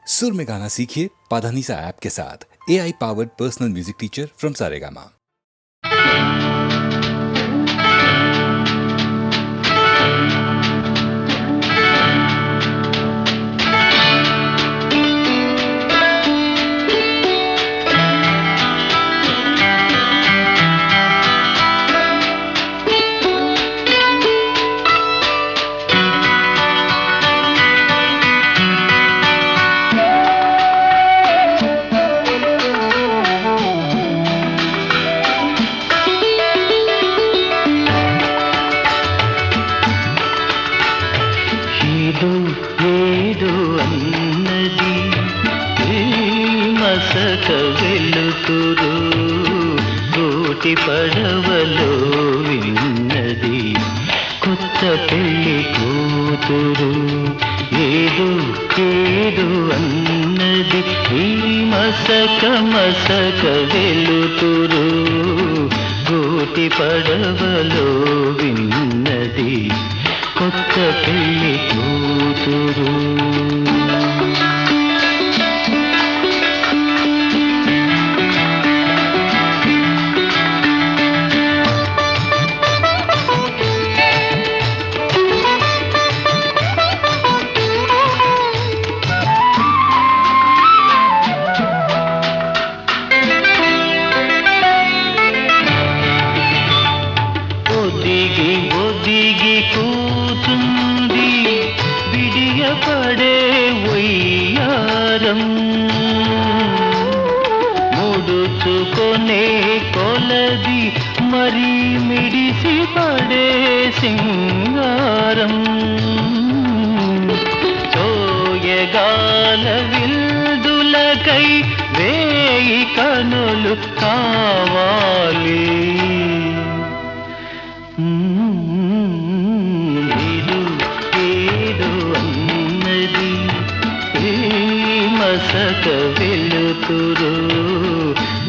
सुर में गाना सीखिए पाधानीसा ऐप के साथ। AI powered personal music teacher from Saregama. ఏదో అన్నది మసక వెలుతురు కోటి పడవలో విన్నది కొత్త పెళ్లి కూతురు. ఏదో అన్నది ఈ మసక వెలుతురు కోటి పడవలో విన్నది కొత్త పెళ్లి కూతురు. ఒదిగి కూతుంది విడియపడే వయ్యారం, ముడుచుకొనే కొలది మరి మిడిసి పడే సింగారం. చోయగాల విల్దులకై వేయి కనులు కావాలి. ఏదో అన్నది మసక వెలుతురు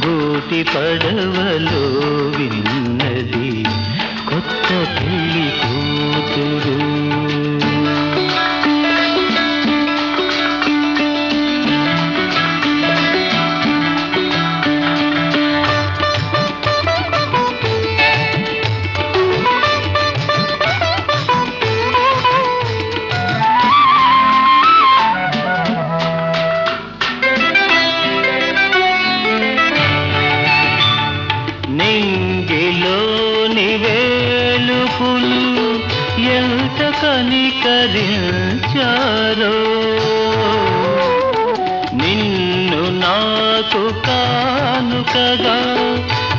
గోటి పడవలో విన్నది కొత్త పెళ్లి కూతురు. నింగిలోని వేలుపులు ఎంత కనికరించారో, నిన్ను నాకు కానుకగా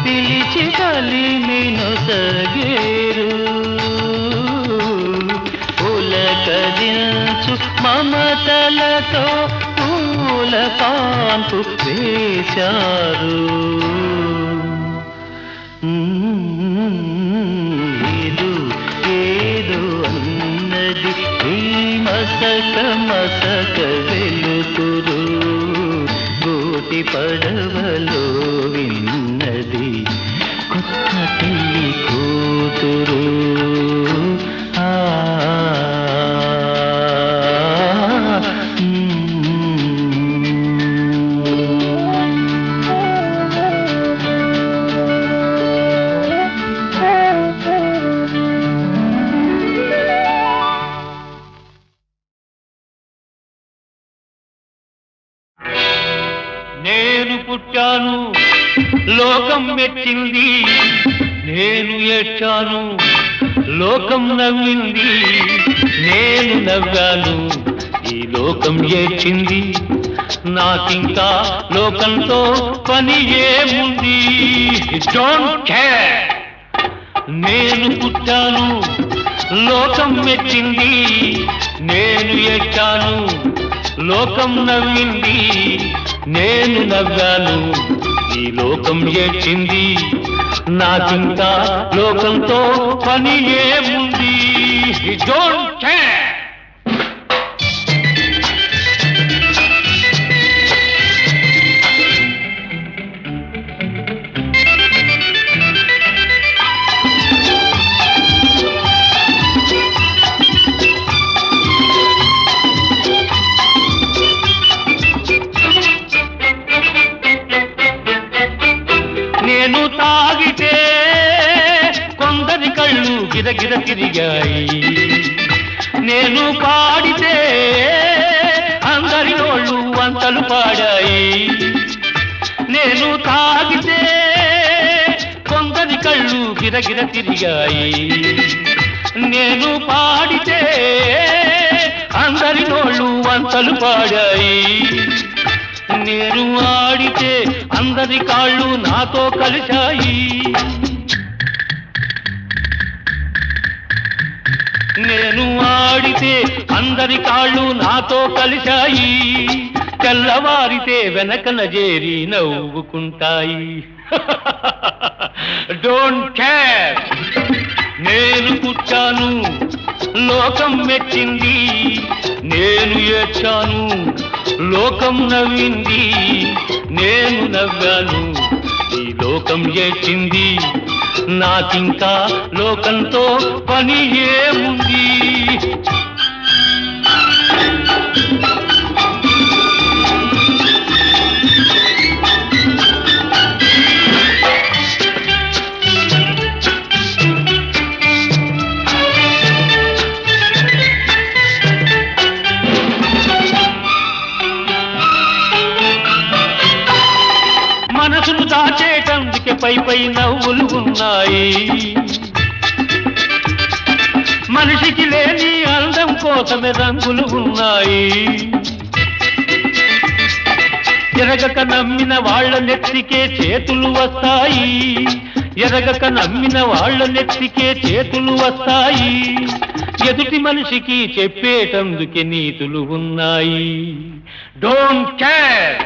పిలిచి కలిమిను సగేరు. పులకరించు మమతలతో పూల కాంపు వేశారు. ఏదో అన్నది ఈ మసక వెలుతురు కోటి పడవలో విన్నది కొత్త పెళ్లి కూతురు. నేను పుట్టాను లోకం మెచ్చింది, నేను ఏడ్చాను లోకం నవ్వింది, నేను నవ్వాను ఈ లోకం ఏడ్చింది. నాకింకా లోకంతో పని ఏముంది? Don't care. నేను పుట్టాను లోకం మెచ్చింది, నేను ఏడ్చాను లోకం నవ్వింది, నేను నవ్వాను ఈ లోకం ఏడ్చింది. నాకింకా లోకంతో పని ఏముంది? Don't care. గిరగిర తిరిగాయి. నేను పాడితే అందరి నోళ్ళు వంతలు పాడాయి. నేను తాగితే కొందరి కళ్ళు గిరగిర తిరిగాయి. నేను పాడితే అందరి నోళ్ళు వంతలు పాడాయి. నేను ఆడితే అందరి కాళ్ళు నాతో కలిశాయి. నేను ఆడితే అందరి కాళ్ళు నాతో కలిశాయి. తెల్లవారితే వెనకన చేరి నవ్వుకుంటాయి. డోంట్ కేర్, నేను పుట్టాను, లోకం మెచ్చింది. నేను ఏడ్చాను, లోకం నవ్వింది. నేను నవ్వాను, ఈ లోకం ఏడ్చింది. నాకింకా లోకంతో పని ఏముంది? మనసును దాచేటందుకే పై పై నవ్వులు ఉన్నాయి. మనిషికి లేని అందం కోసమే రంగులు ఉన్నాయి. ఎరగక నమ్మిన వాళ్ళ నెత్తికే చేతులు వస్తాయి. ఎరగక నమ్మిన వాళ్ళ నెత్తికే చేతులు వస్తాయి. ఎదుటి మనిషికి చెప్పేటందుకే నీతులు ఉన్నాయి. డోంట్ కేర్,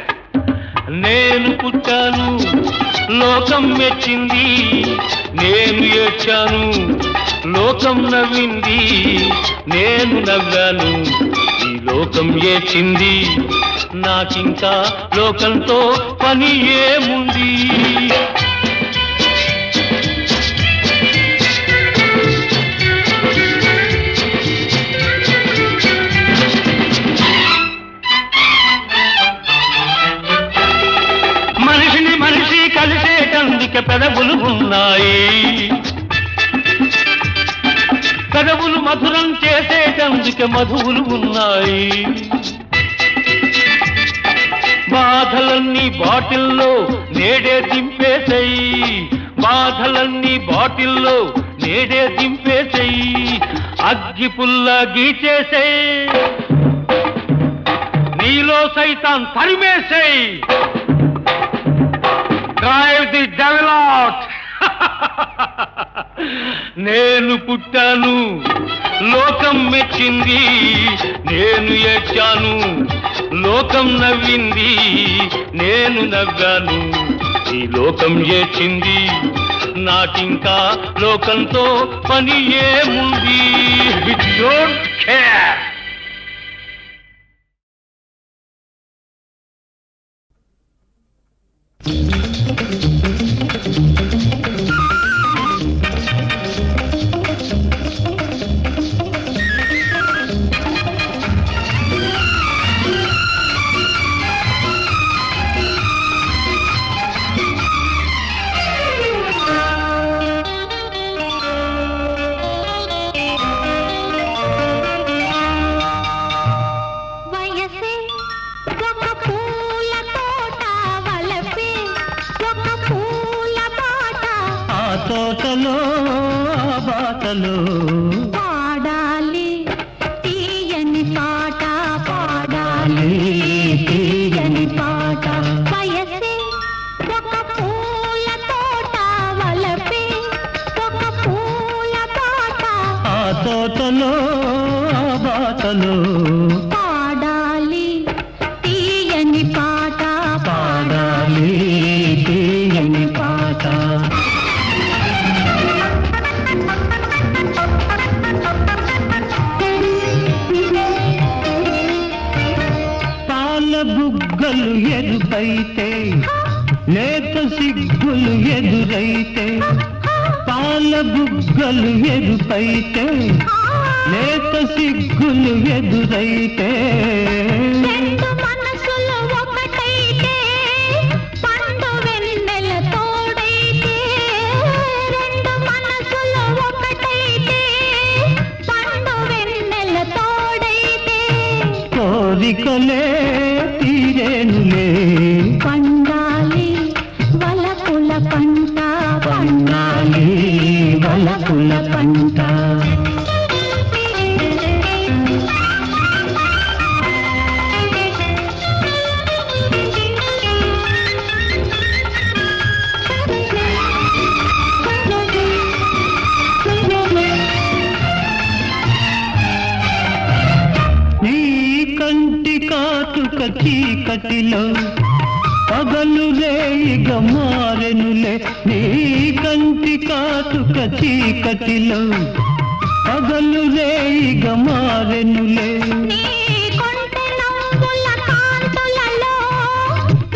నేను పుట్టాను, లోకం మెచ్చింది. నేను ఏడ్చాను, లోకం నవ్వింది. నేను నవ్వాను, ఈ లోకం ఏడ్చింది. నాకింకా లోకంతో పని ఏముంది? మనిషిని మనిషి కలిసేటందుకే పెదవులు ఉన్నాయి. పెదవులు మధురం చేసేటందుకే మధువులు ఉన్నాయి. బాధలన్నీ బాటిల్లో నేడే దింపేసేయి. బాధలన్నీ బాటిల్లో నేడే దింపేసేయి. అగ్గి పుల్ల గీచేసేయి, నీలో సైతాన్ తరిమేసేయి. Drive the devil out. నేను పుట్టాను, లోకం మెచ్చింది. నేను ఏడ్చాను, లోకం నవ్వింది. నేను నవ్వాను, ఈ లోకం ఏడ్చింది. నాకింకా లోకంతో పని ఏముంది? Don't care. తోటలో బాటలో పాడాలి తీయని పాట, పాడాలి తీయని పాట. వయసే ఒక పూల తోట, వలపే ఒక పూల పాట. ఆ తోటలో బాటలో పాడాలి తీయని పాట, పాడాలి తీయని పాట. బుగ్గలు ఎరుపైతే, లేత సిగ్గులు ఎదురైతే. పాల బుగ్గలు ఎరుపైతే, లేత సిగ్గులు ఎదురైతే. రెండు మనసులు ఒకటైతే, పండు వెన్నెల తోడైతే. రెండు మనసులు ఒకటైతే, తీరేనులే. పండాలి వలపుల పంట పండాలి వలపుల పంట. నీ కంటి కాటుక చీకటిలో పగలు రేయిగా మారెనులే. నీ కంటి కాటుక చీకటిలో పగలు రేయిగా మారెనులే. నీ కొంటె నవ్వుల కాంతులలో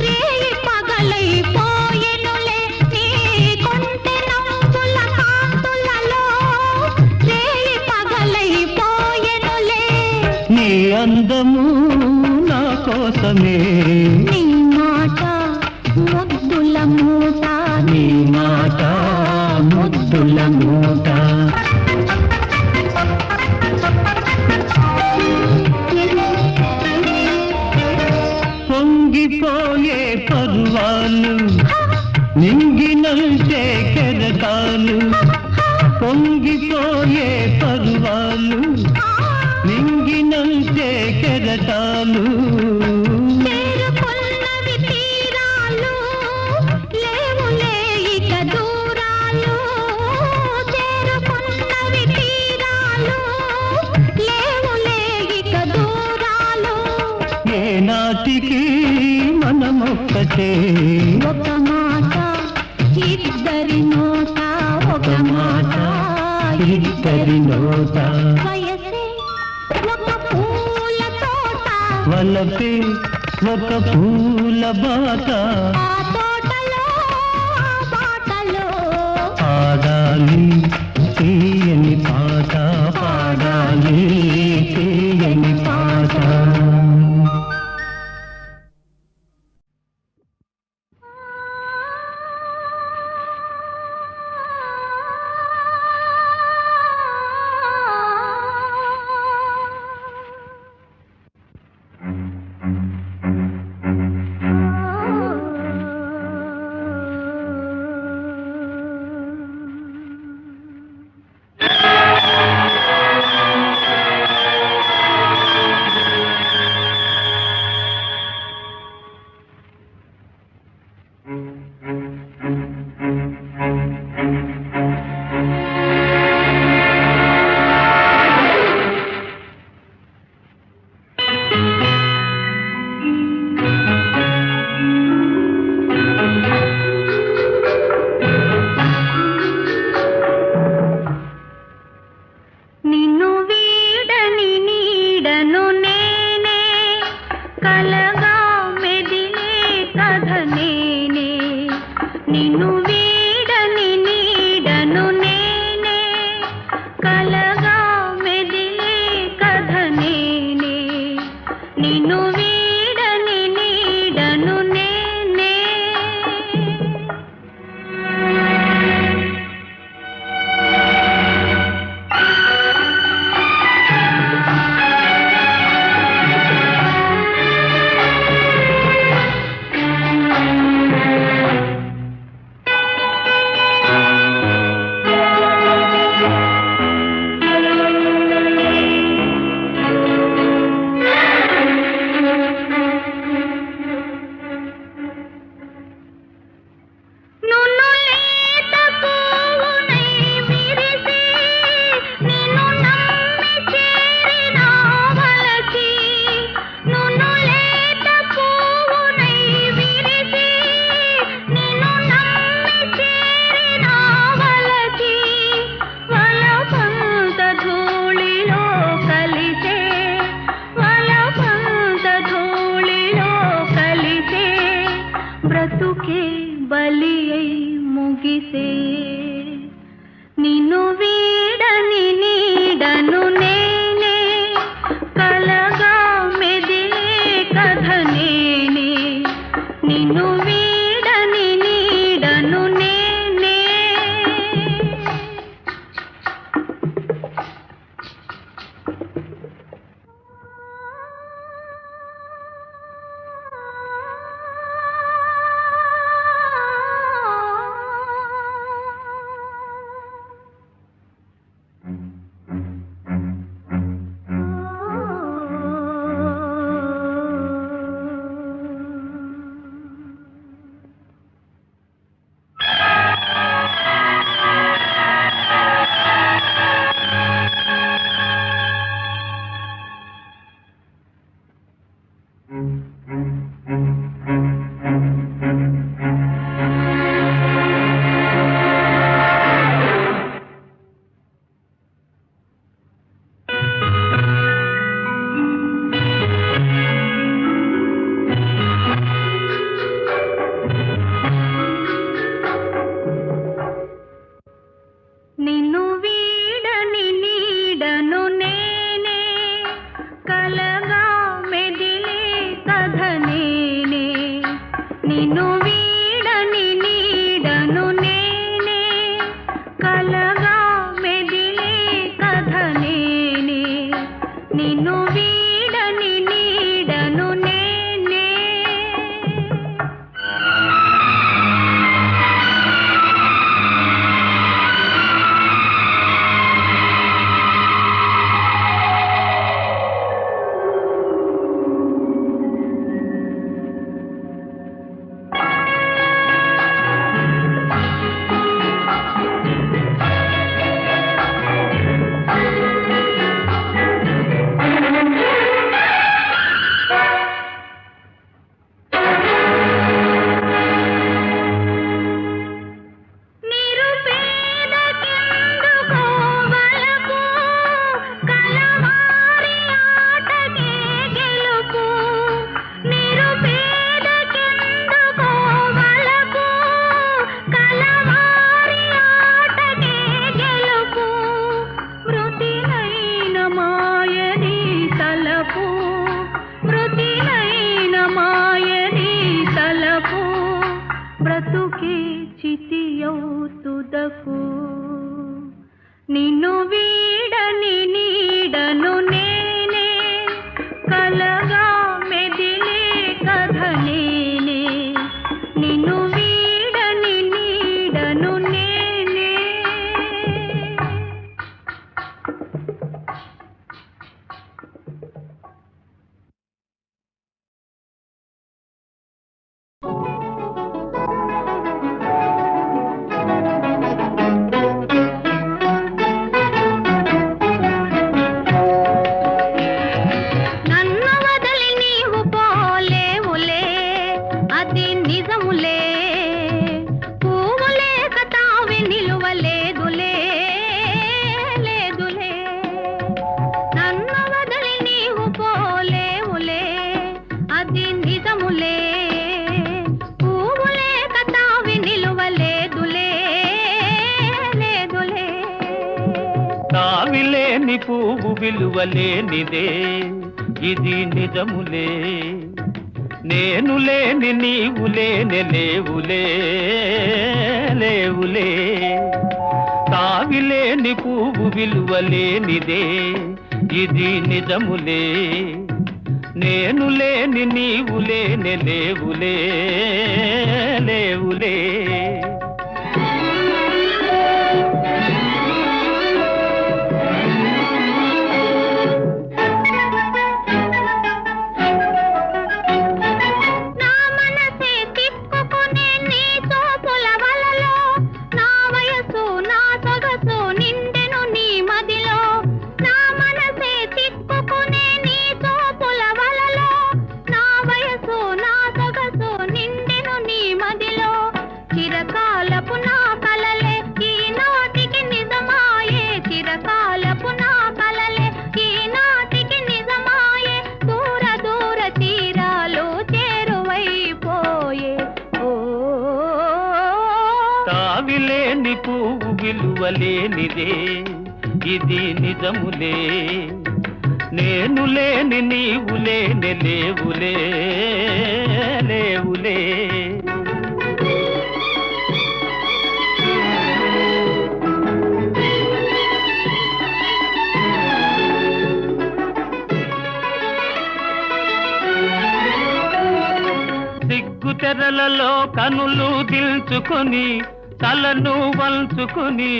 రేయి పగలైపోయెనులే. నీ కొంటె నవ్వుల కాంతులలో రేయి పగలైపోయెనులే. నీ అందము నా కోసమే. నీ మాట ముద్దుల మూట నీ మాట ముద్దుల మూట. పొంగిపోయే పర్వాలు నింగినంటే కెరటాలు. పొంగిపోయే పర్వాలు నింగినంటే కెరటాలు. చేరుకున్నవి తీరాలు లేవులే ఇక దూరాలు. చేరుకున్నవి తీరాలు లేవులే ఇక దూరాలు. ఏనాటికి మనమొక్కటే. ఒక మాట ఇద్దరి నోట ఒక మాట ఇద్దరి నోట. వయసే ఒక పూల తోట వలపే ఒక పూల బాట. ఆ తోటలో ఆ బాటలో పాడాలి తీయని పాట. పాడాలి తీయని పాట. నిన్ను వీడని నీడను నేనే కలగా మెదిలే కథ నేనే. నిన్ను వీడని నీడను నేనే కలగా మెదిలే కథ నేనే. నిన్ను వీడని నీడను నేనే. నున్ను లేత పువ్వునై విరిసి నిన్ను నమ్మి చేరిన వలచి. నున్ను లేత పువ్వునై విరిసి నిన్ను నమ్మి చేరిన వలచి. వలపంత ధూళిలో కలిసే వలపంత ధూళిలో కలిసే బ్రతుకే బలి అయి ముగిసే. నిన్ను వీడని నీడను నేనే కలగా మెదిలే కథ నేనే. నిన్ను వీడని నీడను నేనే. కథ నేనే నిన్ను వీడని నీడను నేనే కలగా మెదిలే కథ నేనే నిన్ను వీడని నీడను నేనే బ్రతుకే చితియౌతుదకు నిన్ను వీడని నీడను నేనే కలగా మెదిలే కథ నేనే నిన్ను వీడని నీడను నేనే తావిలేని పువ్వు విలువలేనిదే ఇది నిజములే నేను లేని నీవు లేని లేవులే లేవులే తావిలేని పువ్వు విలువలేనిదే ఇది నిజములే నేను లేని నీవు లేని లేవులే లేవులే తావిలేని పువ్వు విలువలేనిదే ఇది నిజములే నేను లేని నీవు లేని లేవులే లేవులే సిగ్గుతెరలలో కనులు దిల్చుకొని తలను వంచుకొని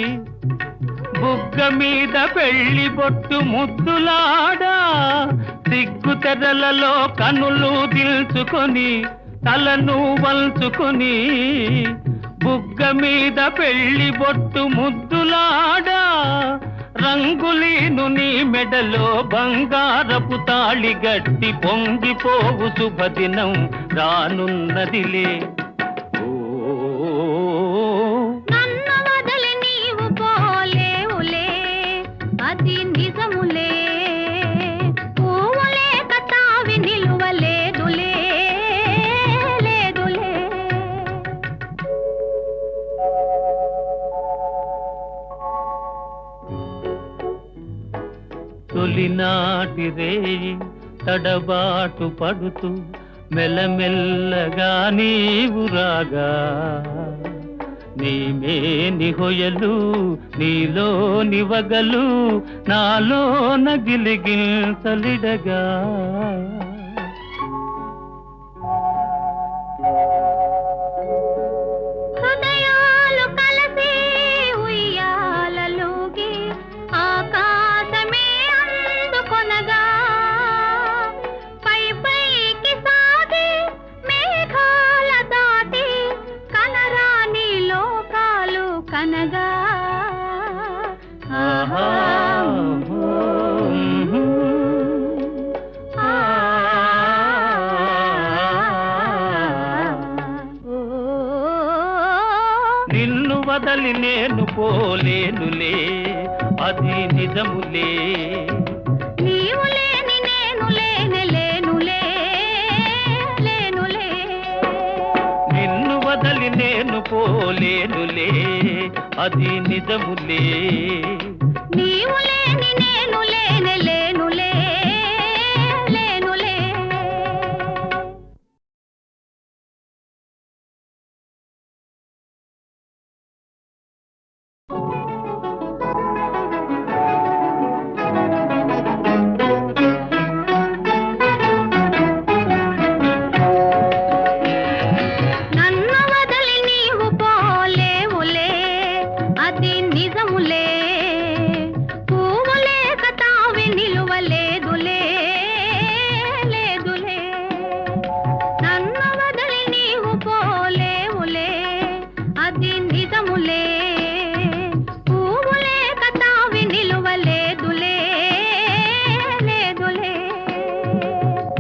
బుగ్గ మీద పెళ్లి బొట్టు ముద్దులాడా సిగ్గుతెరలలో కనులు దిల్చుకొని తలను వంచుకొని బుగ్గ మీద పెళ్లి బొట్టు ముద్దులాడా రంగులీను నీ మెడలో బంగారపు తాళి గట్టి పొంగిపోవు శుభదినం రానున్నదిలే అది నిజములే పూవులే కతావి నిలువలేదులే లేదులే తొలినాటి రేయి తడబాటు పడుతూ మెల్లమెల్లగా నీవు రాగా నీమే నిహొయలు నీలో నివగలు నాలో నగిలిగిల్సలిడగా హృదయాలు కలిసి ఉయ్యాలలోగి ఆకాశమే అందుకొనగా పై పైకి సాగి మేఘాల దాటి కనరాని లోకాలు కనగా ఆహా నిన్ను వదలి నేను పోలేనులే అది నిజములే నీవు లేని నేను లేనే లేనులే లేనులే నిన్ను వదలి నేను పోలేనులే అది నిజములే నీవు లేని నేను లేనే లేనులే లేనులే నన్ను వదిలి నీవు పోలేవులే అది నిజములే పువ్వు లేక తావి నిలువలేదులే లేదులే నన్ను వదిలి నీవు పోలేవులే అది నిజములే పువ్వు లేక తావి నిలువలేదులే లేదులే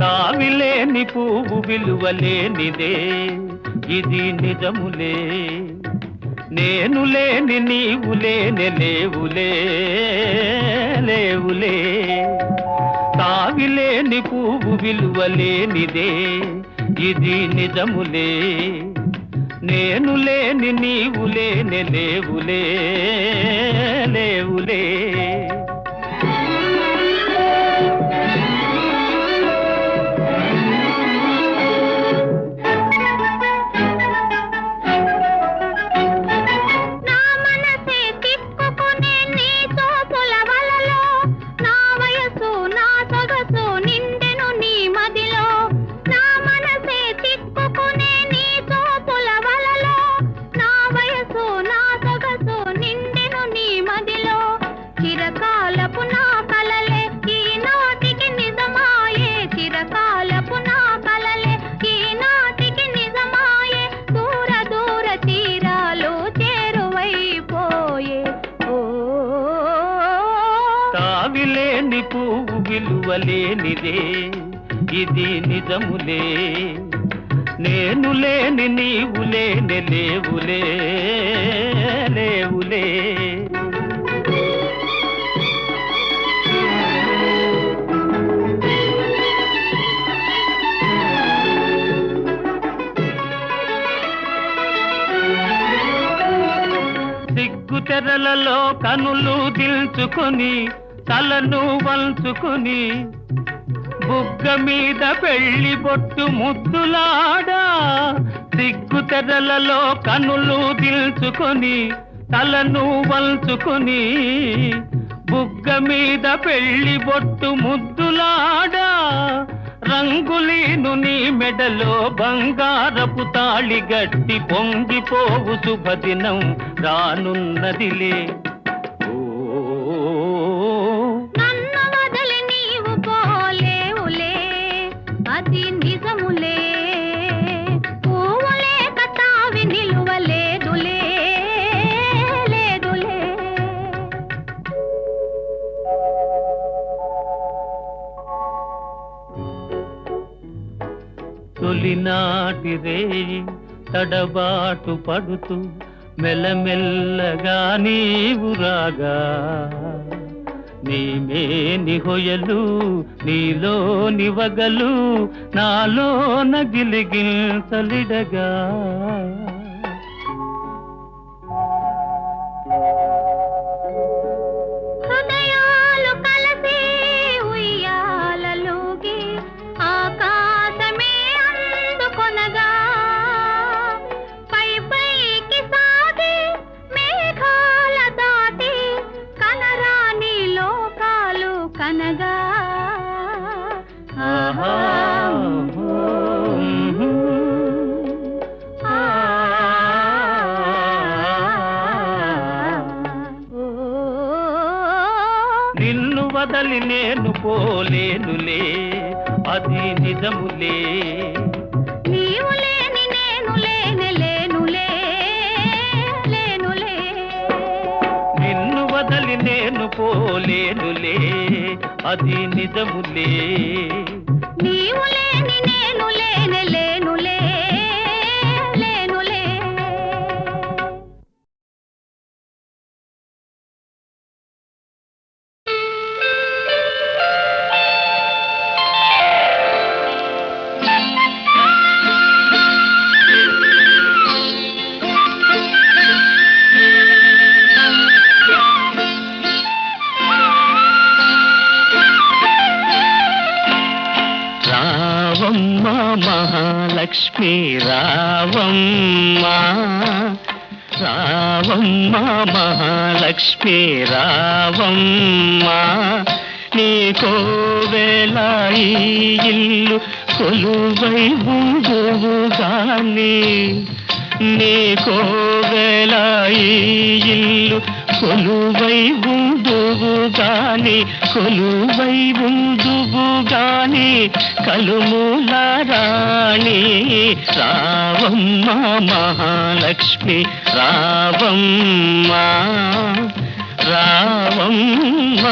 తావిలేని పువ్వు విలువలేనిదే ఇది నిజములే నేను లేని నీవు లేని లేవులే లేవులే తావిలేని పువ్వు విలువలేనిదే ఇది నిజములే నేను లేని నీవు లేని లేవులే లేవులే నా మనసే తిప్పుకునే నీ తోపుల వలలో నా వయసు నా సొగసు నిండెను నీ మదిలో నా మనసే తిప్పుకునే నీ తోపుల వలలో నా వయసు నా సొగసు నిండెను నీ మదిలో చిరకాలపు నా కలలే ఈనాటికి నిజమాయే చిరకాలపు నా కలలే ఈనాటికి నిజమాయే దూర దూర తీరాలు చేరువైపోయే ఓ తావిలేని పువ్వు విలువలేనిదే ఇది నిజములే నేను లేని నీవు లేని లేవులే లేవులే సిగ్గు తెరలలో కనులు దిల్చుకొని తలను వంచుకొని బుగ్గ మీద పెళ్లి బొట్టు ముద్దులాడా సిగ్గు తెరలలో కనులు దిల్చుకొని తలను వంచుకొని బుగ్గ మీద పెళ్లి బొట్టు ముద్దులాడా రంగులీను నీ మెడలో బంగారపు తాళి గట్టి పొంగిపోవు శుభదినం రానున్నదిలే నన్ను వదిలి నీవు పోలేవులే అది నిజములే పువ్వు లేక తావి నిలువలేదులే లేదులే తొలినాటి రేయి తడబాటు పడుతూ మెల్లమెల్లగా నీవు రాగా నీమే నిహొయలు నీలో నివగలు నాలో నగిలిగిల్సలిడగా హృదయాలు కలిసి ఉయ్యాలలోగి ఆకాశమే వదలి నేను పోలేనులే అది నిజములే నీవు లేని నేను లేనే లేనులే లేనులే నిన్ను వదలి నేను పోలేనులే అది నిజములే నీవు లేని నేను లేనే లేనులే లేనులే రావమ్మ మహాలక్ష్మి రావమ్మ రావమ్మ మహాలక్ష్మి రావమ్మ నీకోవేళ ఈ ఇల్లు కొలువై ఉందువుగాని నీకోవేళ ఈ ఇల్లు కొలువై ఉందువుగాని కొలువై ఉందువుగాని కలుమూల రాణి రావమ్మ మహాలక్ష్మి రావమ్మ రావమ్మ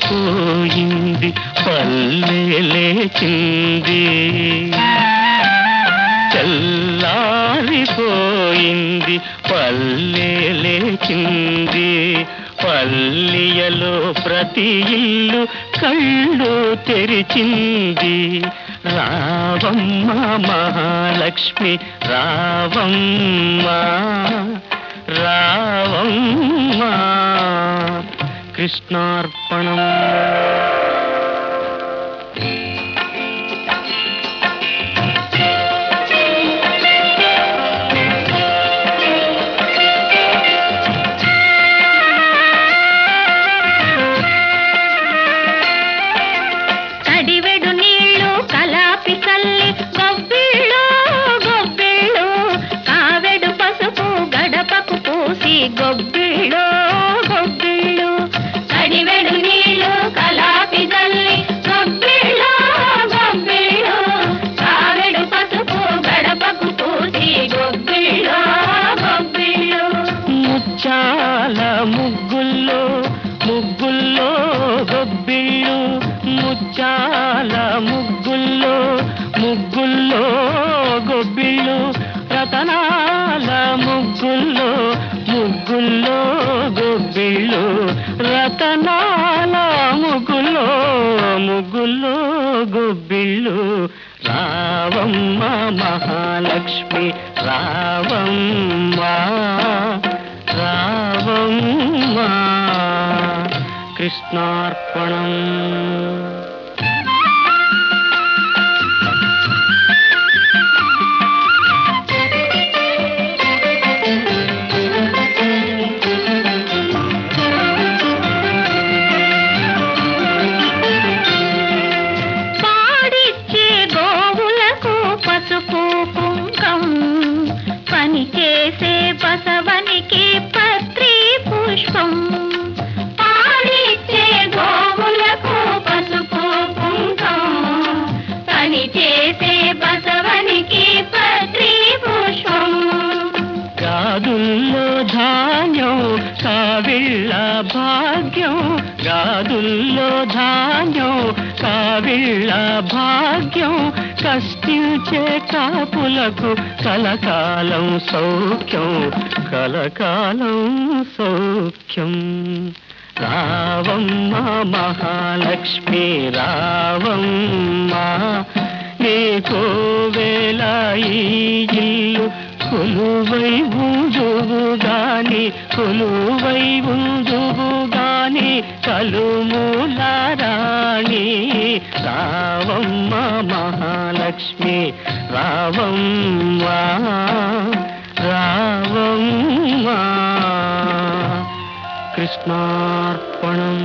పోయింది పల్లె లేచింది చల్లారిపోయింది పల్లె లేచింది పల్లియలో ప్రతి ఇల్లు కళ్ళు తెరిచింది రావమ్మ మహాలక్ష్మి రావమ్మ రావమ్మ కృష్ణార్పణం కడివెడు నీళ్ళు కలాపి చల్లి గొబ్బిళ్ళు గొబ్బిళ్ళు కావెడు పసుపు గడపకు పూసి గొబ్బిళ్ళు గొబ్బిళ్ళు కడివెడు నీళ్ళు కలాపి చల్లి గొబ్బిళ్ళు గొబ్బిళ్ళు కావెడు పసుపు గడపకు పూసి గొబ్బిళ్ళు గొబ్బిళ్ళు ముచ్చాల ముగ్గుల్లో ముగ్గుల్లో గొబ్బిళ్ళు ముచ్చాల ముగ్గుల్లో ముగ్గుల్లో గొబ్బిళ్ళు రతనాల ముగ్గుల్లో ముగ్గుల్లో గొబ్బిళ్ళు రతనాల ముగ్గుల్లో ముగ్గుల్లో గొబ్బిళ్ళు రావమ్మ మహాలక్ష్మి రావమ్మ రావమ్మ కృష్ణార్పణం పాడిచ్చే గోవులకు పసుపు కుంకం పని చేసే బసవనికి పత్రి పుష్పం పాడిచ్చే గోవులకు పసుపు కుంకం పని చేసే బసవనికి పత్రి పుష్పం గాదుల్లో ధాన్యం కావిళ్ళ భాగ్యం గాదుల్లో ధాన్యం కావిళ్ళ భాగ్యం కష్టించే కాపులకు కలకాలం సౌఖ్యం కలకాలం సౌఖ్యం రావమ్మ మహాలక్ష్మి రావమ్మ, నీకో వేళ ఈ ఇల్లు కొలువై ఉందువు గాని, కొలువై ఉందువు గాని కలుమూల రాణి. రావమ్మ మహాలక్ష్మి రావమ్మ రావమ్మ. కృష్ణార్పణం.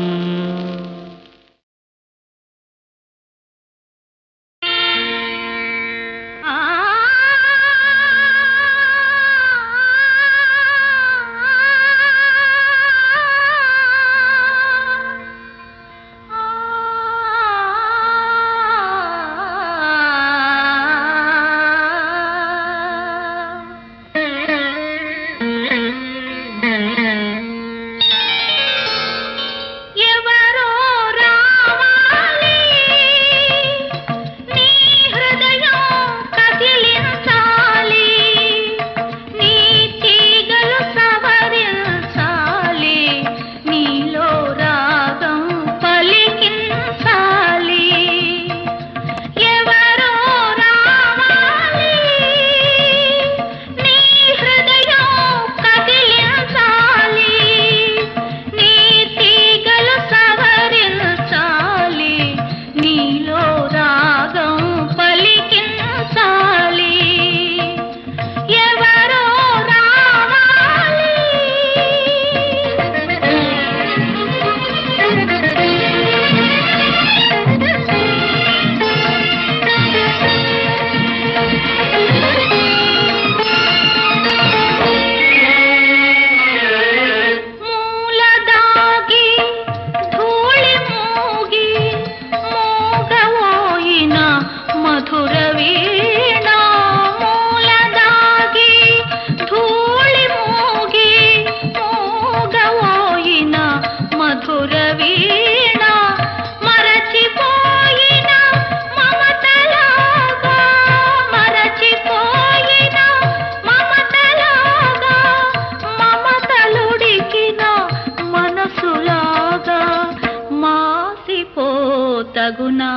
తగునా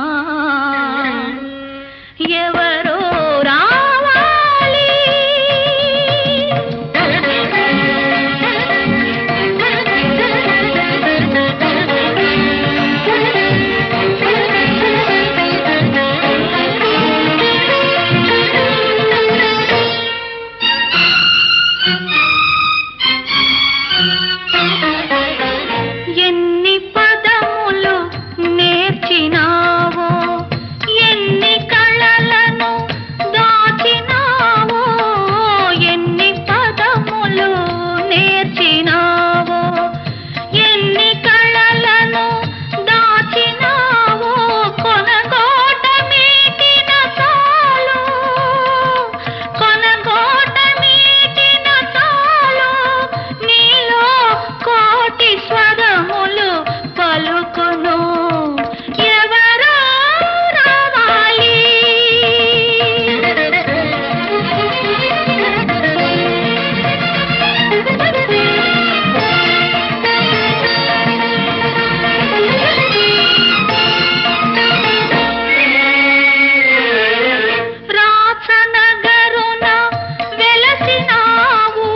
ఎవరో రావాలి. ఎన్ని పదములు నేర్చినావో, ఎన్ని కళలను దాచినావో, ఎన్ని పదములు నేర్చినావో, ఎన్ని కళలను దాచినావో, కొనగోట మీటిన చాలు, కొనగోట మీటిన చాలు, నీలో కోటి స్వరములు పలుకును. ఎవరో రావాలి. రాచనగరున వెలసినావు,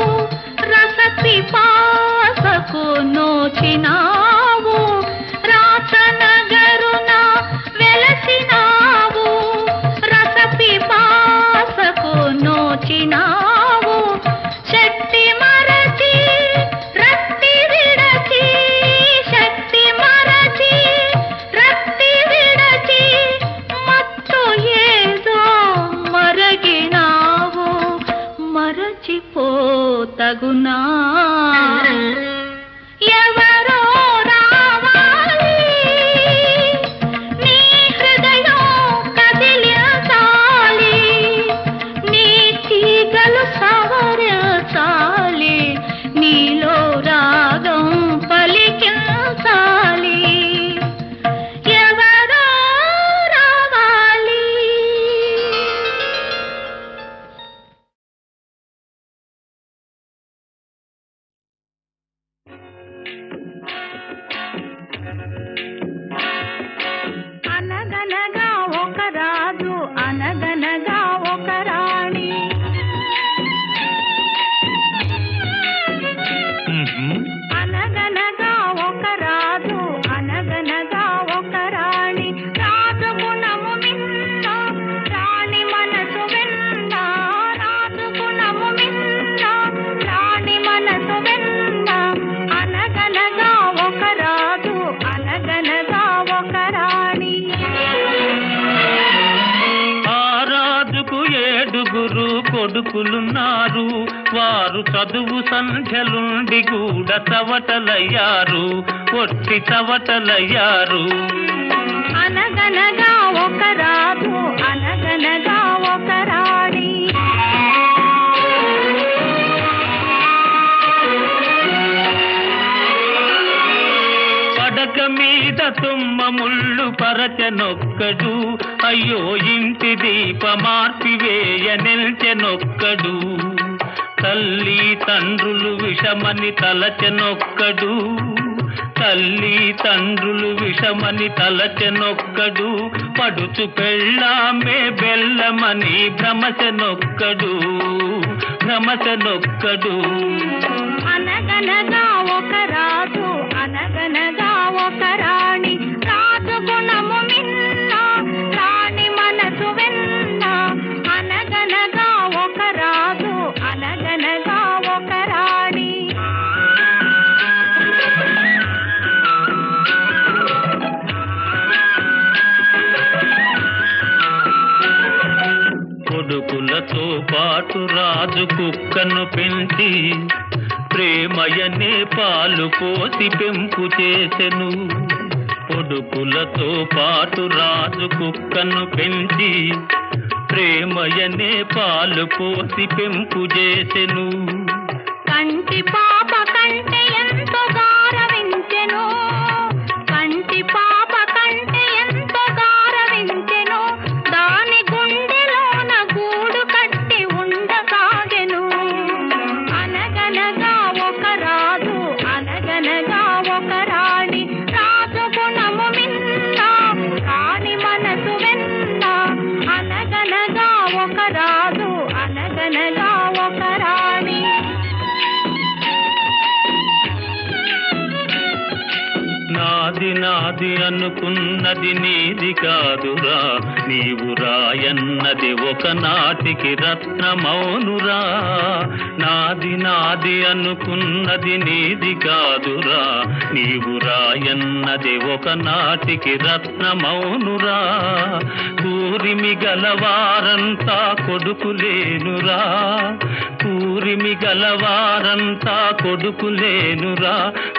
రసపిపాసకు నోచినావు. రాచనగరున వెలసినావు, రసపిపాసకు నోచినావు. శక్తి మరచి రక్తి విడచి, శక్తి మరచి రక్తి విడచి, మత్తు ఏదో మరగినావు. మరచిపోతగునా ఎవరో రావాలి. నీ హృదయం కదిలించాలి, నీ తీగలు సవరించాలి, నీలో రాగం పలికించాలి. ఎవరో రావాలి. అనగనగా ఒక రాణి అనగనగా ఒక రాజు అనగనగా ఒక రాణి రాజు గుణము మిన్న రాణి మనసు వెన్న రాజు గుణము మిన్న రాణి మనసు వెన్న అనగనగా ఒక రాజు అనగనగా ఒక రాణి ఆ రాజుకు 7 కొడుకులున్నారు. వారు చదువు సంధ్యలుండి కూడా చవటలయ్యారు, ఒట్టి చవటలయ్యారు. అనగనగా ఒక రాజు అనగనగా ఒక రాణి పడక మీద తుమ్మ ముళ్ళు పరచనొక్కడు, అయ్యో ఇంటి దీపమార్పివేయ నిల్చెనొక్కడు. తల్లి తండ్రులు విషమని తలచెనొక్కడు, తల్లి తండ్రులు విషమని తలచెనొక్కడు. పడుచు పెళ్ళామే బెల్లమని భ్రమచెనొక్కడు, భ్రమచెనొక్కడు. అనగనగా ఒక రాజు అనగనగా ఒక రాణి రాజు గుణము మిన్న రాణి మనసు వెన్న అనగనగా ఒక రాజు అనగనగా ఒక రాణి కొడుకులతో పాటు రాజు కుక్కను పెంచి ప్రేమయనే పాలు పోసి పెంపు చేసెను. కొడుకులతో పాటు రాజు కుక్కను పెంచి ప్రేమయనే పాలు పోసి పెంపు చేసెను. కంటి పాప కంటే ఎంతో గారవించెను కంటి పాప కంటే ఎంతో గారవించెను దాని గుండెలోన గూడు కట్టి ఉండసాగెను. అనగనగా ఒక రాజు అనగనగా ఒక రాణి రాజు గుణము మిన్న రాణి మనసు వెన్న అనగనగా ఒక రాజు అనగనగా ఒక రాణి నాది నాది అనుకున్నది నీది కాదురా, నీవు రాయన్నది ఒకనాటికి రత్నమౌనురా. నాది నాది అనుకున్నది నీది కాదురా, నీవు రాయన్నది ఒకనాటికి రత్నమౌనురా. కూరిమి గలవారంతా కొడుకులేనురా, కూరిమి గలవారంతా కొడుకులేనురా.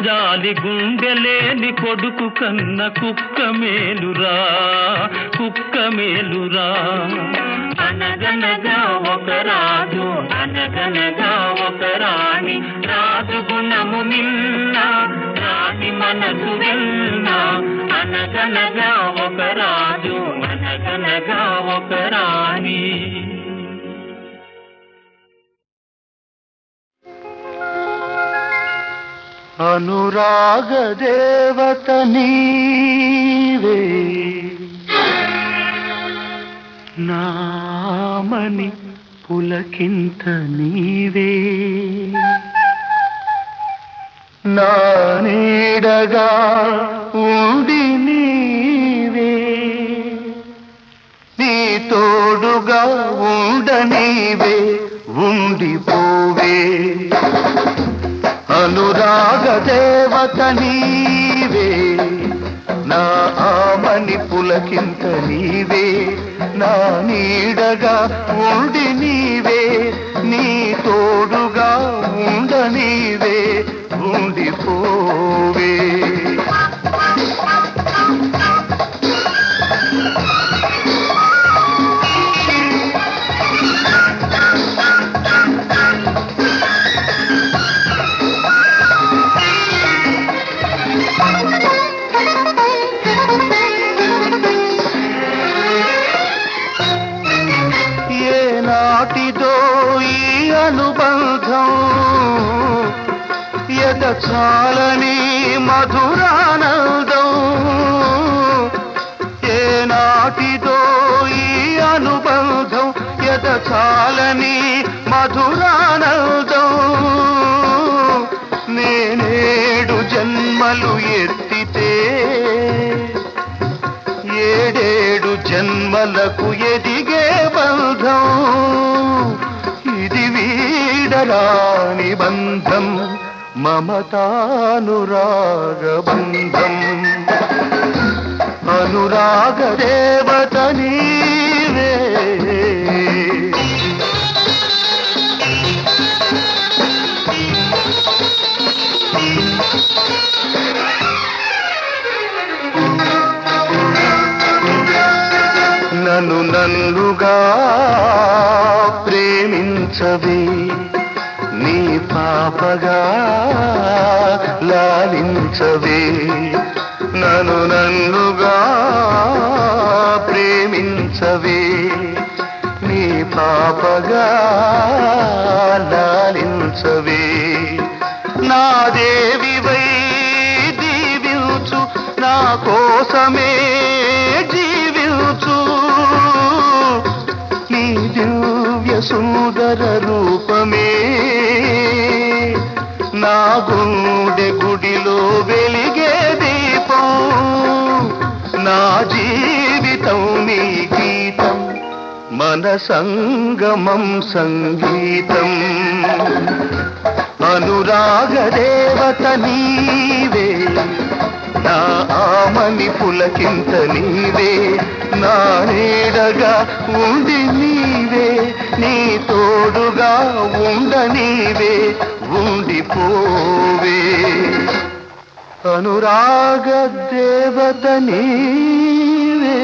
జాలి గుండెలేని కొడుకు కన్న కుక్క మేలురా, కుక్క మేలురా. అనగనగా ఒక రాజు అనగనగా ఒక రాణి రాజు గుణము మిన్న రాణి మనసు వెన్న అనగనగా ఒక రాజు అనగనగా ఒక రాణి. అనురాగ దేవత నీవే నామని పులకింత నీవే నా నీడగా ఉండి నీవే నీ తోడుగా ఉండనీవే ఉండిపోవే అనురాగ దేవత నీవే నా ఆమని పులకింత నీవే నా నీడగా ఉండి నీవే నీ తోడుగా ఉండనీవే ఉండిపోవే ఏనాటిదో ఈ అనుబంధం ఎదచాలని మధురానందం ఏనాటిదో ఈ అనుబంధం మమతానురాగబంధం అనురాగ దేవత నీవే నన్ను నన్నుగా ప్రేమించవే నీ పాపగా లాలించవే నన్ను నన్నుగా ప్రేమించవే నీ పాపగా లాలించవే నా దేవివై దీవించు నా కోసమే జీవించు నీ దివ్య సుందర రూపమే నా గుండె గుడిలో వెలిగే దీపం నా జీవితం నీ గీతం మన సంగమం సంగీతం అనురాగ దేవత నీవే నా ఆమని పులకింత నీవే నా నీడగా ఉండి నీవే నీ తోడుగా ఉండ నీవే ఉండిపోవే అనురాగ దేవత నీవే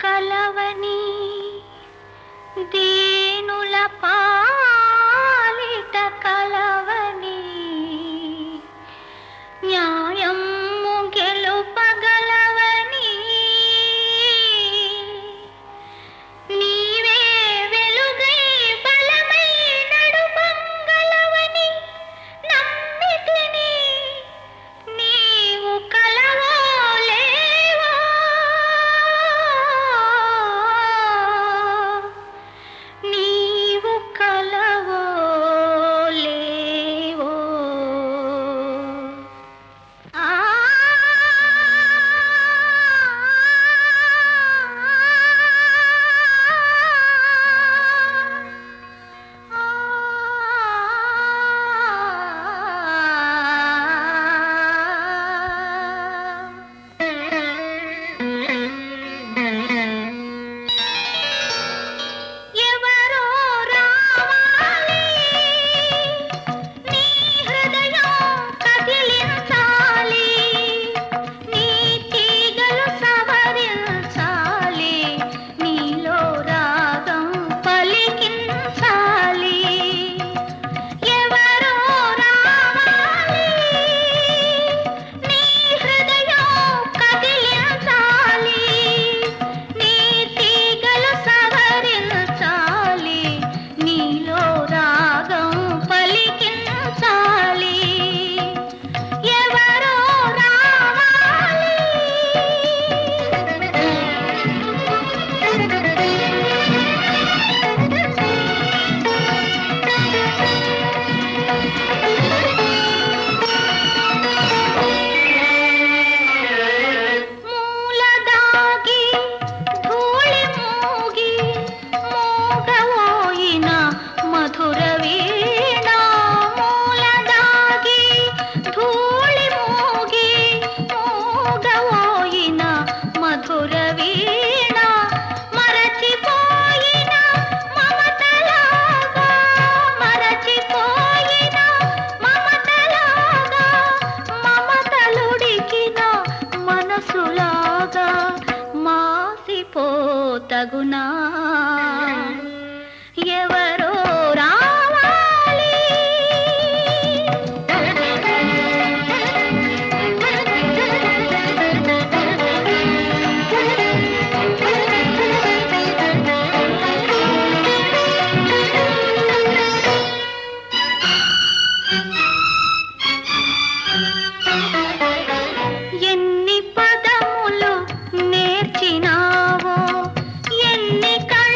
కలవని దీనుల పాలిట కలవని న్యాయము గెలుపగలవని నీవే వెలుగై బలమై నడుపగలవని నమ్మితిని నీవు కలవో లేవో నీవు కలవో లేవో ఆ ఎవరో రావాలి నీ హృదయం కదిలించాలి నీ తీగలు సవరించాలి నీలో రాగం పలికించాలి ఎవరో రావాలి నీ హృదయం కదిలించాలి నీ తీగలు సవరించాలి నీలో రాగం పలికించాలి ఎవరో మూలదాగి ధూళి మూగి మోగవోయిన మధుర వీణ మూలదాగి ధూళి మూగి మోగవోయిన మధుర వీణ మరచిపోయిన మమతలాగా మరచిపోయిన మమతలాగా మమతలుడికిన మనసులాగా మాసిపోతగునా ఎవరో రావాలి ఎన్ని పదములు నేర్చినావో ఎన్ని కళ్ళ